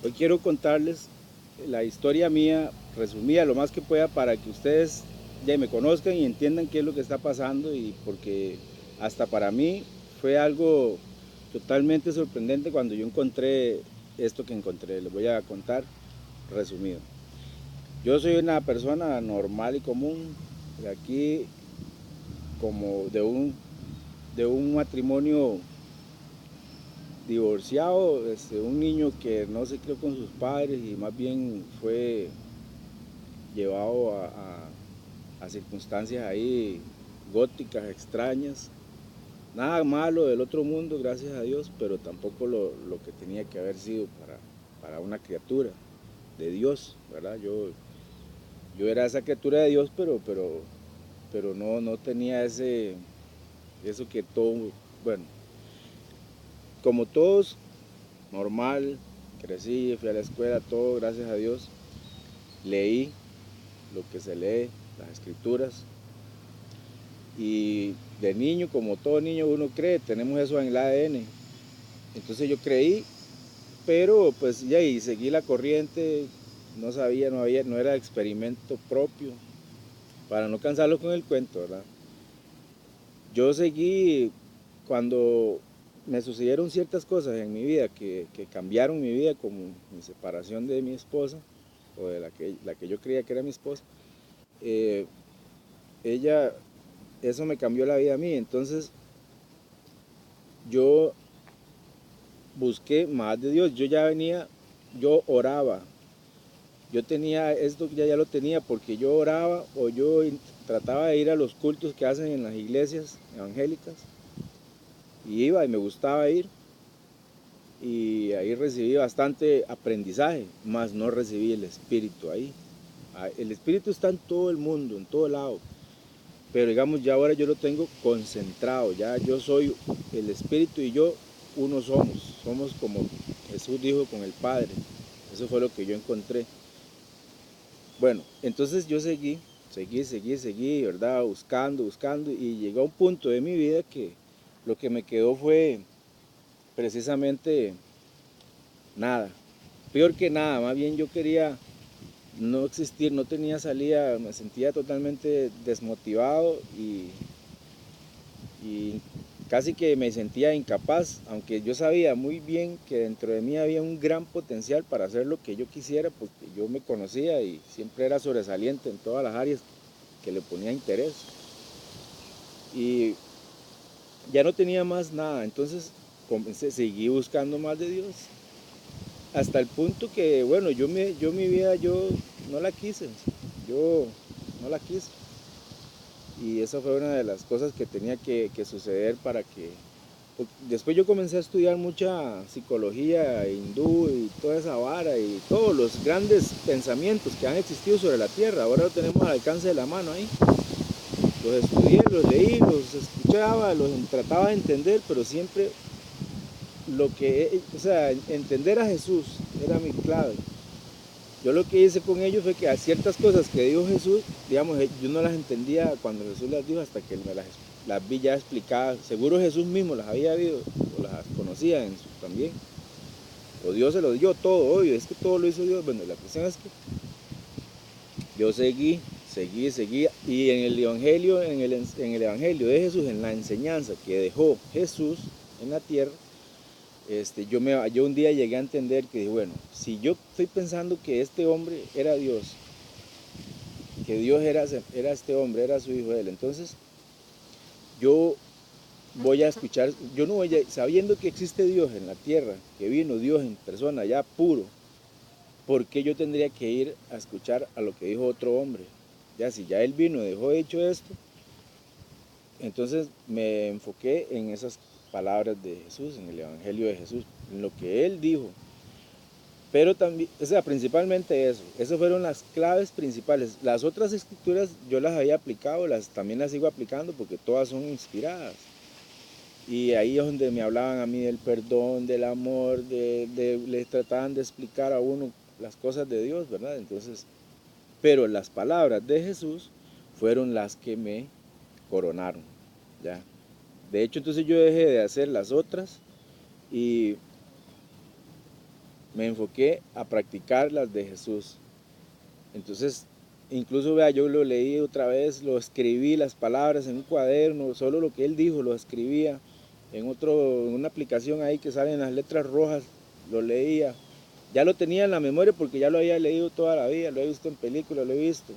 Hoy quiero contarles la historia mía, resumida lo más que pueda, para que ustedes ya me conozcan y entiendan qué es lo que está pasando, y porque hasta para mí fue algo totalmente sorprendente cuando yo encontré esto que encontré. Les voy a contar resumido. Yo soy una persona normal y común, de aquí, como de un matrimonio divorciado, un niño que no se crió con sus padres y más bien fue llevado a circunstancias ahí góticas, extrañas. Nada malo del otro mundo, gracias a Dios, pero tampoco lo que tenía que haber sido para una criatura de Dios, ¿verdad? Yo era esa criatura de Dios, pero no tenía eso que todo, bueno, como todos, normal, crecí, fui a la escuela, todo, gracias a Dios. Leí lo que se lee, las escrituras, y de niño, como todo niño uno cree, tenemos eso en el ADN. Entonces yo creí, pero pues ya, y seguí la corriente, no sabía, no era experimento propio, para no cansarlo con el cuento, ¿verdad? Yo seguí cuando me sucedieron ciertas cosas en mi vida que cambiaron mi vida, como mi separación de mi esposa, o de la que yo creía que era mi esposa. eh, Ella, eso me cambió la vida a mí. Entonces yo busqué más de Dios. Yo oraba. Yo tenía esto, ya lo tenía porque yo oraba, o trataba de ir a los cultos que hacen en las iglesias evangélicas, y iba y me gustaba ir, y ahí recibí bastante aprendizaje, mas no recibí el espíritu ahí. El espíritu está en todo el mundo, en todo lado, pero digamos ya ahora yo lo tengo concentrado. Ya yo soy el espíritu y yo uno somos como Jesús dijo con el Padre. Eso fue lo que yo encontré. Bueno, entonces yo seguí, ¿verdad? Buscando, y llegó a un punto de mi vida que lo que me quedó fue precisamente nada, peor que nada. Más bien yo quería no existir, no tenía salida, me sentía totalmente desmotivado, y casi que me sentía incapaz, aunque yo sabía muy bien que dentro de mí había un gran potencial para hacer lo que yo quisiera, porque yo me conocía y siempre era sobresaliente en todas las áreas que le ponía interés. Y ya no tenía más nada, entonces seguí buscando más de Dios, hasta el punto que, bueno, yo mi vida, yo no la quise, yo no la quise. Y esa fue una de las cosas que tenía que suceder para que... Después yo comencé a estudiar mucha psicología hindú y toda esa vara y todos los grandes pensamientos que han existido sobre la tierra. Ahora lo tenemos al alcance de la mano ahí. Los estudié, los leí, los escuchaba, los trataba de entender, pero siempre o sea, entender a Jesús era mi clave. Yo lo que hice con ellos fue que a ciertas cosas que dijo Jesús, digamos, yo no las entendía cuando Jesús las dijo, hasta que las vi ya explicadas. Seguro Jesús mismo las había visto o las conocía también. O Dios se lo dio todo, obvio, es que todo lo hizo Dios. Bueno, la cuestión es que yo seguí, y en el Evangelio, en el Evangelio de Jesús, en la enseñanza que dejó Jesús en la tierra, yo un día llegué a entender que, bueno, si yo estoy pensando que este hombre era Dios, que Dios era este hombre, era su hijo de él, entonces yo voy a escuchar, yo no voy a, sabiendo que existe Dios en la tierra, que vino Dios en persona ya puro, ¿por qué yo tendría que ir a escuchar a lo que dijo otro hombre? Ya, si ya él vino, dejó hecho esto, entonces me enfoqué en esas palabras de Jesús, en el Evangelio de Jesús, en lo que él dijo. Pero también, o sea, principalmente eso. Esas fueron las claves principales. Las otras escrituras yo las había aplicado, también las sigo aplicando porque todas son inspiradas. Y ahí es donde me hablaban a mí del perdón, del amor, les trataban de explicar a uno las cosas de Dios, ¿verdad? Entonces, pero las palabras de Jesús fueron las que me coronaron, ¿ya? De hecho, entonces yo dejé de hacer las otras, y me enfoqué a practicar las de Jesús. Entonces, incluso vea, yo lo leí otra vez, lo escribí las palabras en un cuaderno, solo lo que él dijo lo escribía en una aplicación ahí que salen las letras rojas, lo leía. Ya lo tenía en la memoria porque ya lo había leído toda la vida, lo he visto en películas, lo he visto.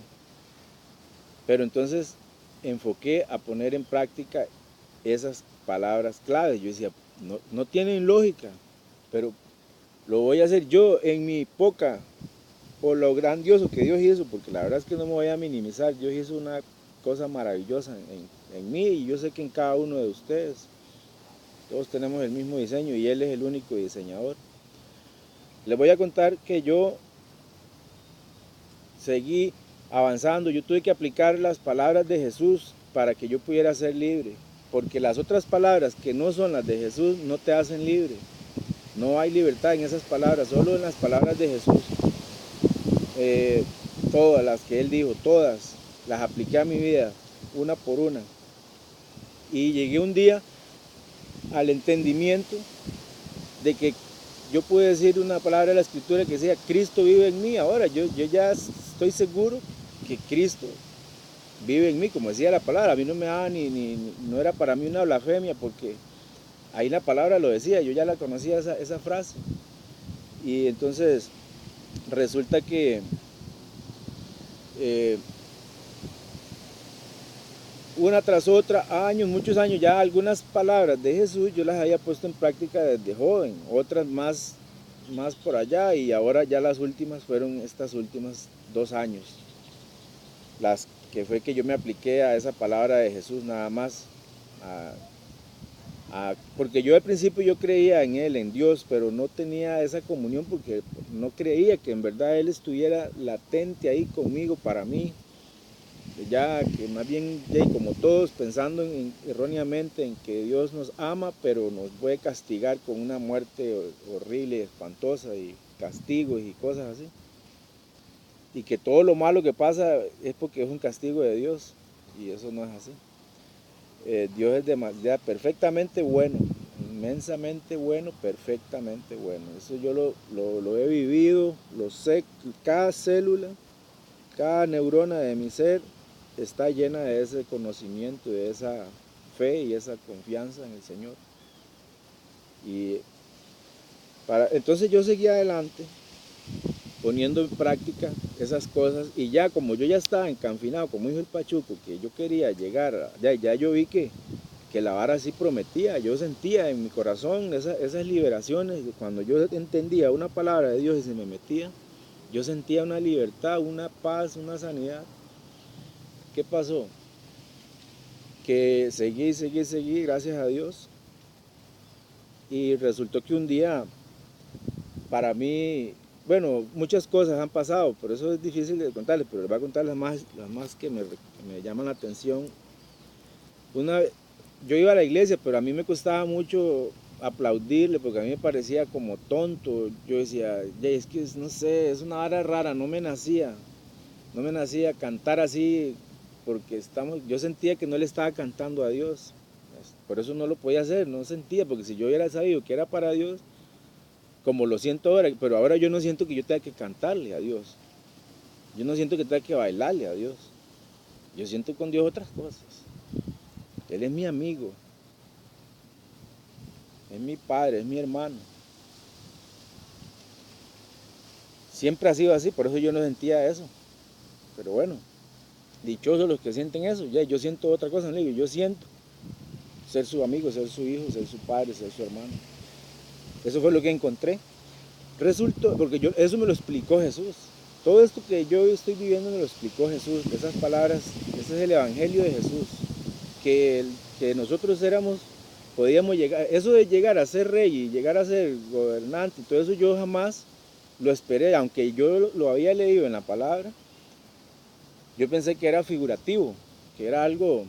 Pero entonces enfoqué a poner en práctica esas palabras claves. Yo decía, no tienen lógica, pero lo voy a hacer yo en mi poca, por lo grandioso que Dios hizo, porque la verdad es que no me voy a minimizar. Dios hizo una cosa maravillosa en mí y yo sé que en cada uno de ustedes. Todos tenemos el mismo diseño y Él es el único diseñador. Les voy a contar que yo seguí avanzando. Yo tuve que aplicar las palabras de Jesús para que yo pudiera ser libre. Porque las otras palabras que no son las de Jesús no te hacen libre. No hay libertad en esas palabras, solo en las palabras de Jesús. Todas las que Él dijo, todas las apliqué a mi vida, una por una. Y llegué un día al entendimiento de que yo pude decir una palabra de la Escritura que decía, Cristo vive en mí. Ahora yo ya estoy seguro que Cristo vive en mí, como decía la palabra. A mí no me daba no era para mí una blasfemia, porque ahí la palabra lo decía, yo ya la conocía esa frase. Y entonces resulta que una tras otra, años, muchos años, ya algunas palabras de Jesús yo las había puesto en práctica desde joven, otras más por allá, y ahora ya las últimas fueron estas últimas 2 años, las que fue que yo me apliqué a esa palabra de Jesús nada más, porque yo al principio yo creía en Él, en Dios, pero no tenía esa comunión porque no creía que en verdad Él estuviera latente ahí conmigo para mí. Ya que más bien, como todos, pensando erróneamente en que Dios nos ama, pero nos puede castigar con una muerte horrible, espantosa, y castigos y cosas así. Y que todo lo malo que pasa es porque es un castigo de Dios, y eso no es así. Dios es perfectamente bueno, inmensamente bueno, perfectamente bueno. Eso yo lo he vivido, lo sé, cada célula, cada neurona de mi ser está llena de ese conocimiento, de esa fe y esa confianza en el Señor. Y entonces yo seguí adelante poniendo en práctica esas cosas, y ya como yo ya estaba encaminado, como dijo el Pachuco, que yo quería llegar, ya yo vi que la vara sí prometía. Yo sentía en mi corazón esas liberaciones. Cuando yo entendía una palabra de Dios y se me metía, yo sentía una libertad, una paz, una sanidad. ¿Qué pasó? Que seguí, gracias a Dios. Y resultó que un día, para mí, bueno, muchas cosas han pasado, por eso es difícil de contarles, pero les voy a contar las más que me llaman la atención. Yo iba a la iglesia, pero a mí me costaba mucho aplaudirle, porque a mí me parecía como tonto. Yo decía, es que no sé, es una vara rara, no me nacía cantar así, porque yo sentía que no le estaba cantando a Dios. Por eso no lo podía hacer, no sentía, porque si yo hubiera sabido que era para Dios, como lo siento ahora, pero ahora yo no siento que yo tenga que cantarle a Dios. Yo no siento que tenga que bailarle a Dios. Yo siento con Dios otras cosas. Él es mi amigo, es mi padre, es mi hermano. Siempre ha sido así, por eso yo no sentía eso. Pero bueno, dichosos los que sienten eso. Ya, yo siento otra cosa, no le digo, yo siento ser su amigo, ser su hijo, ser su padre, ser su hermano. Eso fue lo que encontré. Resultó, porque eso me lo explicó Jesús. Todo esto que yo estoy viviendo me lo explicó Jesús. Esas palabras, ese es el evangelio de Jesús. Que nosotros podíamos llegar, eso de llegar a ser rey y llegar a ser gobernante, todo eso yo jamás lo esperé, aunque yo lo había leído en la palabra. Yo pensé que era figurativo, que era algo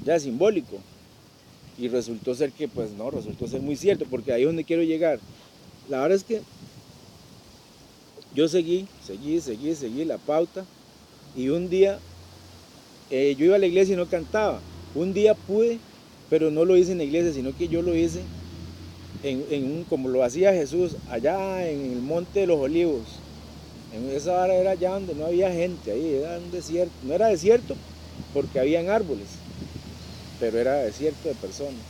ya simbólico, y resultó ser que pues no, resultó ser muy cierto, porque ahí es donde quiero llegar. La verdad es que yo seguí la pauta, y un día yo iba a la iglesia y no cantaba. Un día pude, pero no lo hice en la iglesia, sino que yo lo hice como lo hacía Jesús, allá en el Monte de los Olivos. En esa hora era allá donde no había gente, ahí era un desierto. No era desierto porque habían árboles, pero era desierto de personas.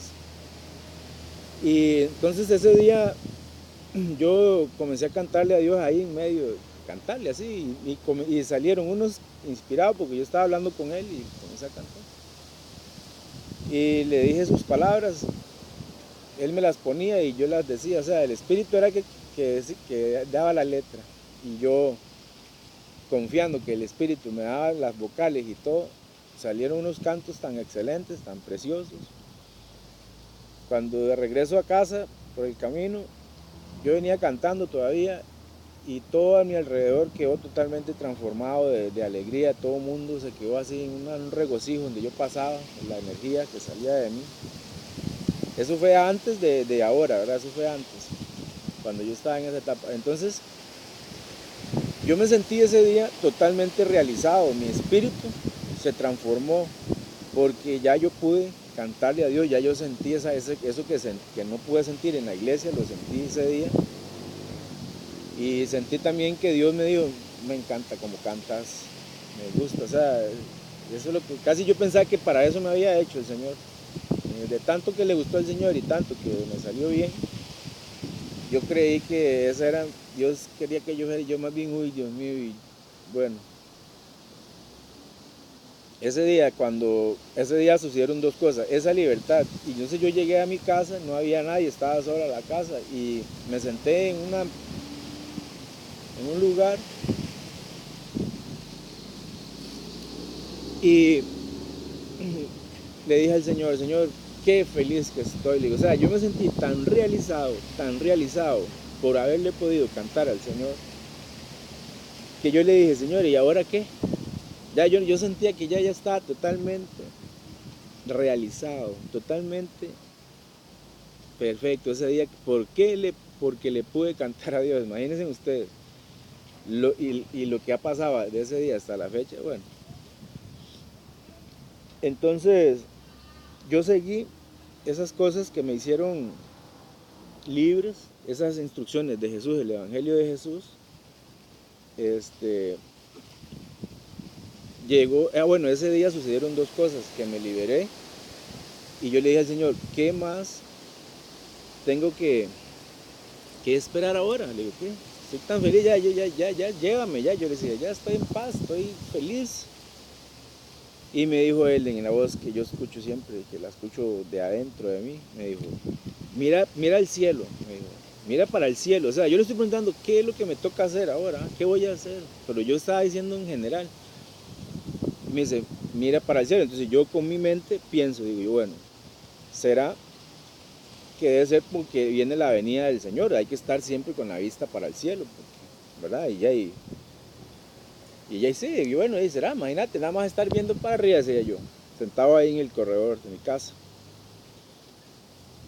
Y entonces ese día yo comencé a cantarle a Dios ahí en medio, cantarle así, y salieron unos inspirados porque yo estaba hablando con él y comencé a cantar. Y le dije sus palabras, él me las ponía y yo las decía, o sea, el espíritu era que daba la letra y yo confiando que el espíritu me daba las vocales y todo, salieron unos cantos tan excelentes, tan preciosos. Cuando de regreso a casa, por el camino, yo venía cantando todavía y todo a mi alrededor quedó totalmente transformado de alegría, todo el mundo se quedó así en un regocijo donde yo pasaba, la energía que salía de mí. Eso fue antes de ahora, ¿verdad? Eso fue antes, cuando yo estaba en esa etapa. Entonces, yo me sentí ese día totalmente realizado, mi espíritu se transformó porque ya yo pude cantarle a Dios, ya yo sentí eso que no pude sentir en la iglesia, lo sentí ese día. Y sentí también que Dios me dijo, me encanta como cantas, me gusta, o sea, eso es lo que casi yo pensaba que para eso me había hecho el Señor. De tanto que le gustó al Señor y tanto que me salió bien, yo creí que esa era, Dios quería que yo fuera, yo más bien, uy, Dios mío, y bueno. Ese día sucedieron dos cosas, esa libertad, y entonces yo llegué a mi casa, no había nadie, estaba sola la casa, y me senté en un lugar, y le dije al Señor, qué feliz que estoy. Le digo, o sea, yo me sentí tan realizado por haberle podido cantar al Señor, que yo le dije, Señor, ¿y ahora qué? Ya yo sentía que ya estaba totalmente realizado, totalmente perfecto ese día. Porque le pude cantar a Dios. Imagínense ustedes. Y lo que ha pasado de ese día hasta la fecha, bueno. Entonces, yo seguí esas cosas que me hicieron libres, esas instrucciones de Jesús, el Evangelio de Jesús. Bueno, ese día sucedieron dos cosas, que me liberé y yo le dije al Señor, ¿qué más tengo que esperar ahora? Le digo, ¿qué? Estoy tan feliz, ya, llévame, ya. Yo le decía, ya estoy en paz, estoy feliz. Y me dijo él en la voz que yo escucho siempre, que la escucho de adentro de mí, me dijo, mira el cielo, me dijo, mira para el cielo. O sea, yo le estoy preguntando qué es lo que me toca hacer ahora, qué voy a hacer. Pero yo estaba diciendo en general. Me dice, mira para el cielo. Entonces yo con mi mente pienso, digo, bueno, será que debe ser porque viene la venida del Señor. Hay que estar siempre con la vista para el cielo, porque, ¿verdad? Y ya sí, y bueno, y será, imagínate, nada más estar viendo para arriba, decía yo, sentado ahí en el corredor de mi casa.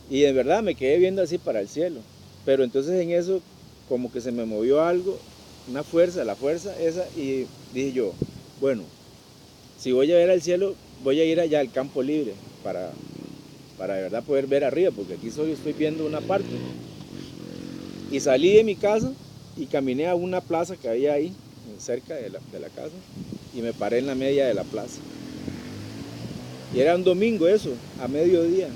Y de verdad me quedé viendo así para el cielo. Pero entonces en eso como que se me movió algo, una fuerza, la fuerza esa, y dije yo, bueno, si voy a ver al cielo, voy a ir allá al campo libre para de verdad poder ver arriba, porque aquí solo estoy viendo una parte. Y salí de mi casa y caminé a una plaza que había ahí, cerca de la casa, y me paré en la media de la plaza. Y era un domingo eso, a mediodía.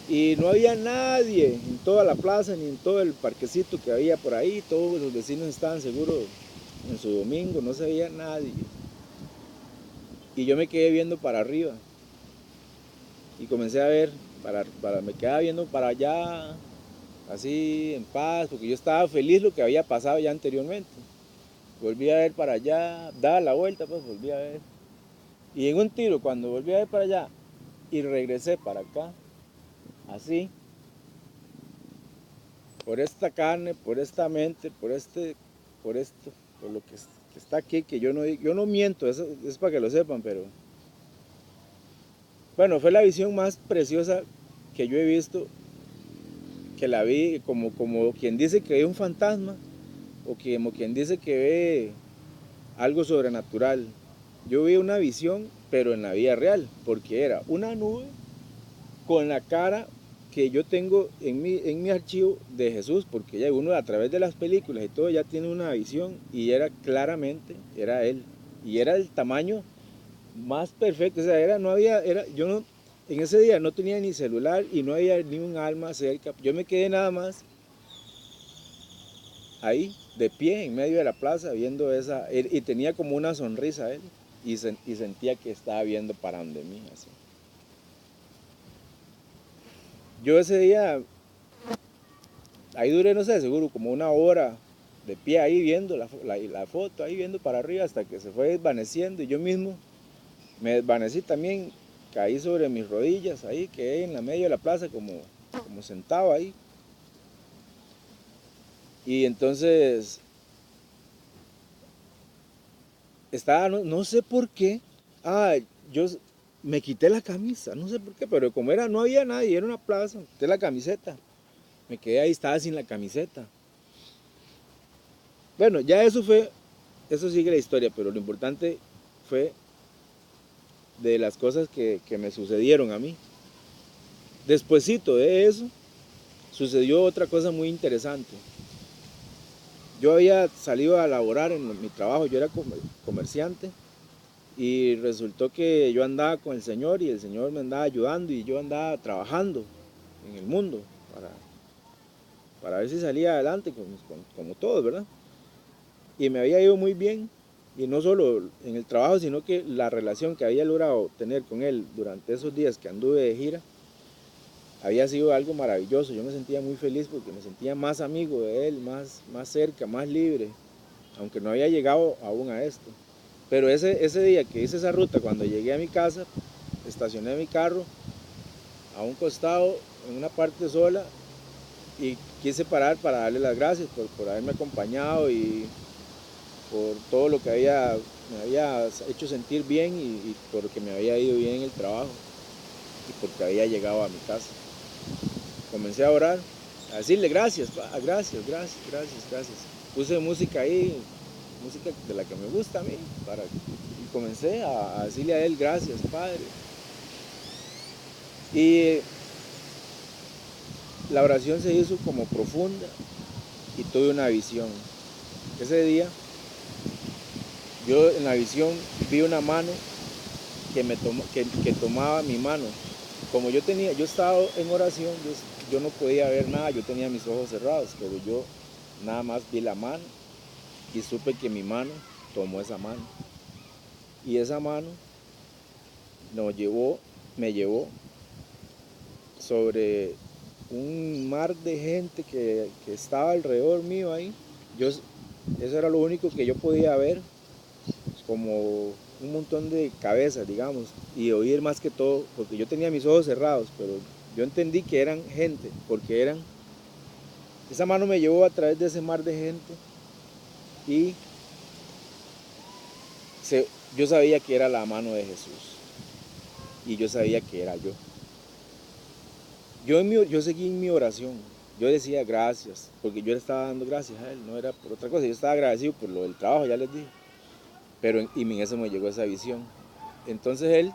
Y no había nadie en toda la plaza ni en todo el parquecito que había por ahí. Todos los vecinos estaban seguros en su domingo, no se veía nadie. Y yo me quedé viendo para arriba y comencé a ver, me quedaba viendo para allá, así en paz, porque yo estaba feliz lo que había pasado ya anteriormente. Volví a ver para allá, daba la vuelta, pues volví a ver. Y en un tiro, cuando volví a ver para allá y regresé para acá, así, por esta carne, por esta mente, por esto, por lo que está aquí, que yo no miento, eso es para que lo sepan, pero bueno, fue la visión más preciosa que yo he visto, que la vi como quien dice que ve un fantasma, o como quien dice que ve algo sobrenatural. Yo vi una visión, pero en la vida real, porque era una nube con la cara que yo tengo en mi archivo de Jesús, porque ya uno a través de las películas y todo ya tiene una visión, y era claramente, era él, y era el tamaño más perfecto, o sea, no había, yo no, en ese día no tenía ni celular y no había ni un alma cerca, yo me quedé nada más ahí, de pie, en medio de la plaza, viendo y tenía como una sonrisa él, y sentía que estaba viendo para donde mí, así. Yo ese día, ahí duré, no sé, seguro como una hora de pie ahí viendo la foto, ahí viendo para arriba hasta que se fue desvaneciendo y yo mismo me desvanecí también, caí sobre mis rodillas ahí, quedé en la medio de la plaza como sentado ahí. Y entonces estaba, no sé por qué, yo me quité la camisa, no sé por qué, pero como no había nadie, era una plaza, me quité la camiseta, me quedé ahí, estaba sin la camiseta. Bueno, ya eso sigue la historia, pero lo importante fue de las cosas que me sucedieron a mí. Despuésito de eso, sucedió otra cosa muy interesante. Yo había salido a laborar en mi trabajo, yo era comerciante, y resultó que yo andaba con el Señor y el Señor me andaba ayudando y yo andaba trabajando en el mundo para ver si salía adelante como todos, ¿verdad? Y me había ido muy bien, y no solo en el trabajo, sino que la relación que había logrado tener con él durante esos días que anduve de gira había sido algo maravilloso. Yo me sentía muy feliz porque me sentía más amigo de él, más cerca, más libre, aunque no había llegado aún a esto. Pero ese día que hice esa ruta, cuando llegué a mi casa, estacioné mi carro a un costado, en una parte sola, y quise parar para darle las gracias por haberme acompañado y por todo lo que me había hecho sentir bien y porque me había ido bien en el trabajo y porque había llegado a mi casa. Comencé a orar, a decirle gracias, gracias, gracias, gracias, gracias. Puse música ahí, música de la que me gusta a mí, y comencé a decirle a él gracias, Padre. Y la oración se hizo como profunda y tuve una visión. Ese día, yo en la visión vi una mano que tomaba mi mano. Como yo estaba en oración, yo no podía ver nada, yo tenía mis ojos cerrados, pero yo nada más vi la mano y supe que mi mano tomó esa mano. Y esa mano me llevó sobre un mar de gente que estaba alrededor mío ahí. Eso era lo único que yo podía ver, como un montón de cabezas, digamos, y oír más que todo, porque yo tenía mis ojos cerrados, pero yo entendí que eran gente, porque esa mano me llevó a través de ese mar de gente y yo sabía que era la mano de Jesús y yo sabía que era yo. Yo seguí en mi oración, yo decía gracias, porque yo le estaba dando gracias a él, no era por otra cosa, yo estaba agradecido por lo del trabajo, ya les dije, pero en eso me llegó esa visión. Entonces él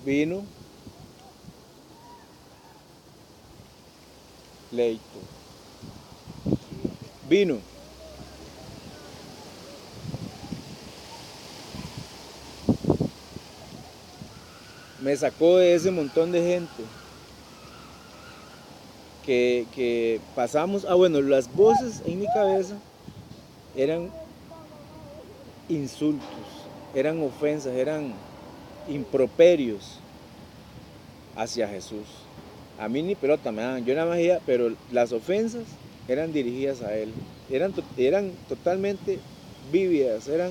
vino, Leito, vino, me sacó de ese montón de gente que pasamos. Bueno, las voces en mi cabeza eran insultos, eran ofensas, eran improperios hacia Jesús. A mí ni pelota me daban, yo nada más iba, pero las ofensas eran dirigidas a él, eran totalmente vívidas, eran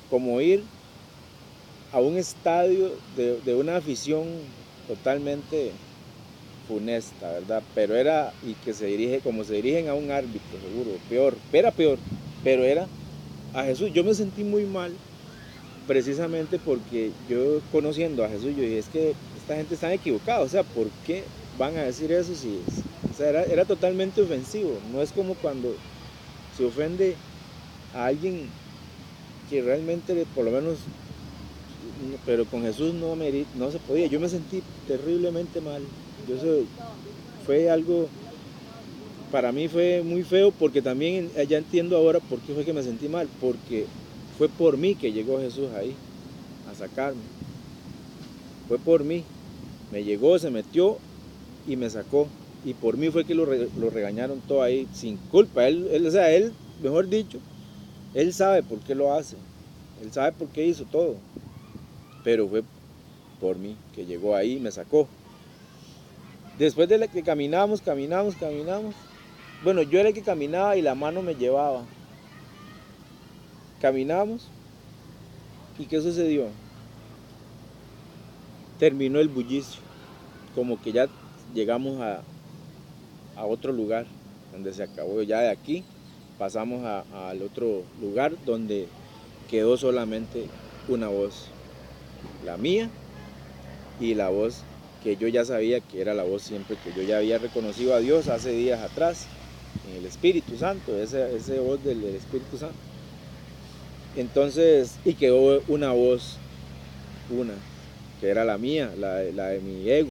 como ir a un estadio de una afición totalmente funesta, ¿verdad? Pero y que como se dirigen a un árbitro, seguro, era peor, pero era a Jesús. Yo me sentí muy mal, precisamente porque yo conociendo a Jesús, yo dije, es que esta gente está equivocada, o sea, ¿por qué van a decir eso? O sea, era totalmente ofensivo, no es como cuando se ofende a alguien que realmente, por lo menos, pero con Jesús no se podía. Yo me sentí terriblemente mal. Fue algo, para mí fue muy feo, porque también ya entiendo ahora por qué fue que me sentí mal, porque fue por mí que llegó Jesús ahí a sacarme. Fue por mí. Me llegó, se metió y me sacó. Y por mí fue que lo regañaron todo ahí, sin culpa. O sea, él, mejor dicho, él sabe por qué lo hace. Él sabe por qué hizo todo. Pero fue por mí que llegó ahí y me sacó. Después de que caminamos. Bueno, yo era el que caminaba y la mano me llevaba. Caminamos. ¿Y qué sucedió? Terminó el bullicio. Como que ya llegamos a otro lugar, donde se acabó ya de aquí. Pasamos al otro lugar donde quedó solamente una voz. La mía y la voz que yo ya sabía que era la voz siempre, que yo ya había reconocido a Dios hace días atrás, en el Espíritu Santo, esa voz del Espíritu Santo. Entonces, y quedó una voz, que era la mía, la de mi ego.